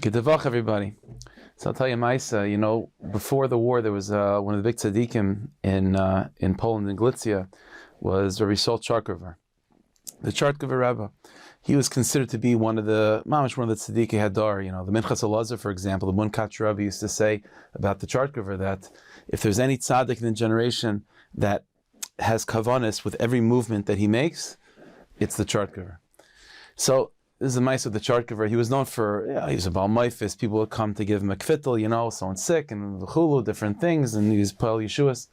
Good devach, everybody. So I'll tell you, Maisa, before the war, there was one of the big Tzadikim in Poland, in Galicia, was Rabbi Charkover, the Charkover Rebbe. He was considered to be one of the Tzadikei Hadar. The Minchas Elazar, for example, the Munkach Rebbe used to say about the Charkover that if there's any Tzadik in the generation that has kavanis with every movement that he makes, it's the Charkover. So this is the mice of the Charkover. He was known for, he was a Baal Maifis. People would come to give him a kvittel, someone's sick, and the chulu, different things, and he was Paul Yeshuas.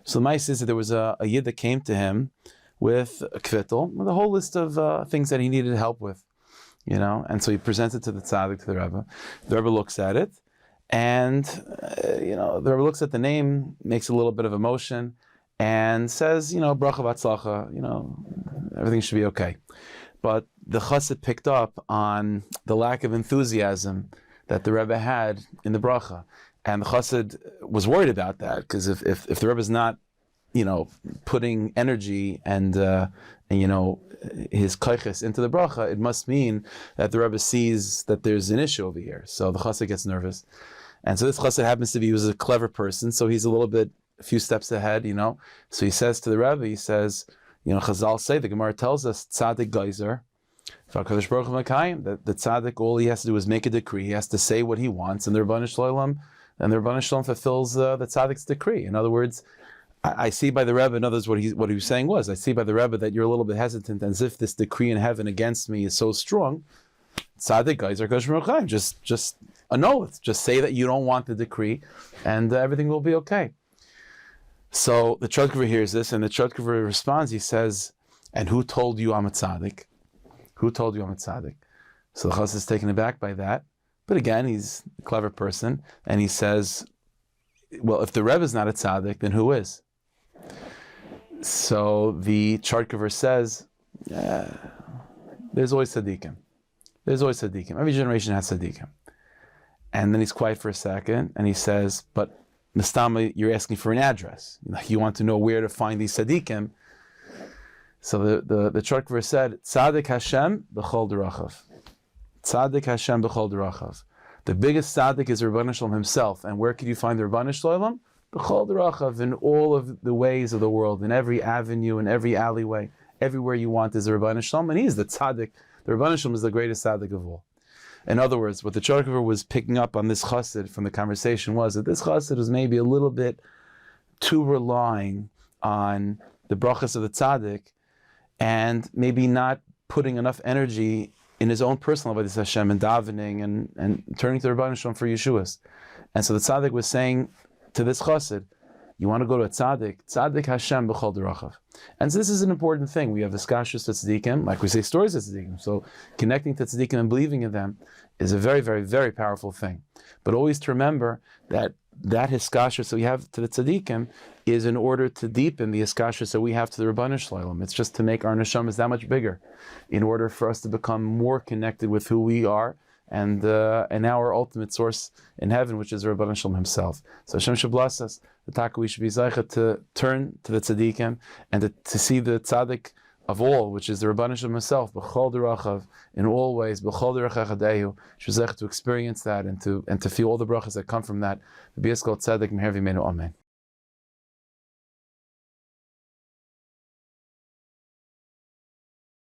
So the mice is that there was a yid that came to him with a kvittel, with a whole list of things that he needed help with, and so he presents it to the Tzadik, to the Rebbe. The Rebbe looks at it, and, the Rebbe looks at the name, makes a little bit of emotion, and says, bracha v'atzlacha, everything should be okay. But the chassid picked up on the lack of enthusiasm that the Rebbe had in the bracha. And the chassid was worried about that, because if the Rebbe is not, putting energy and his kaiches into the bracha, it must mean that the Rebbe sees that there's an issue over here. So the chassid gets nervous. And so this chassid happens to be, he was a clever person, so he's a few steps ahead, So he says to the Rebbe, he says, Chazal say, the Gemara tells us, Tzadik geyser, that the Tzadik, all he has to do is make a decree. He has to say what he wants, and the Rebbeinu Shalom fulfills the Tzadik's decree. In other words, I see by the Rebbe, in others, what he was saying was, I see by the Rebbe that you're a little bit hesitant, as if this decree in heaven against me is so strong. Tzadik geyser, just annul it. Just say that you don't want the decree, and everything will be okay. So the Charkover hears this, and the Charkover responds. He says, "And who told you I'm a tzaddik? Who told you I'm a tzaddik?" So the chassid is taken aback by that. But again, he's a clever person, and he says, "Well, if the Rebbe is not a tzaddik, then who is?" So the Charkover says, "There's always tzadikim. There's always tzadikim. Every generation has tzadikim." And then he's quiet for a second, and he says, "But Mistama, you're asking for an address. You want to know where to find these tzadikim." So the Charkover said, "Tzadik Hashem b'chol derachav. Tzadik Hashem b'chol derachav. The biggest tzaddik is the Rebbeinu Shalom himself. And where could you find the Rebbeinu Shalom? B'chol derachav, in all of the ways of the world, in every avenue, in every alleyway, everywhere you want is the Rebbeinu Shalom, and he is the tzaddik. The Rebbeinu Shalom is the greatest tzaddik of all." In other words, what the Charkover was picking up on this chassid from the conversation was that this chassid was maybe a little bit too relying on the brachas of the tzaddik, and maybe not putting enough energy in his own personal avodas Hashem and davening and turning to the Rebbeinu Shalom for Yeshuas. And so the tzaddik was saying to this chassid, you want to go to a tzaddik? Tzadik Hashem b'chol derachav. And so this is an important thing. We have iskashus to tzadikim, like we say stories to tzadikim. So connecting to tzadikim and believing in them is a very, very, very powerful thing. But always to remember that iskashus that we have to the tzadikim is in order to deepen the iskashus that we have to the Rebbeinu Shalom. It's just to make our neshamas that much bigger, in order for us to become more connected with who we are and our ultimate source in heaven, which is the Rebbeinu Shalom himself. So Hashem should bless us. The taka we should be zeicha to turn to the tzadikim and to see the tzadik of all, which is the Rebbeinu Shalom himself, b'chol derachav, in all ways, b'chol derech achadehu, should be zeicha to experience that and to feel all the brachas that come from that. Be exalted, Tzadik, meher v'imenu, amen.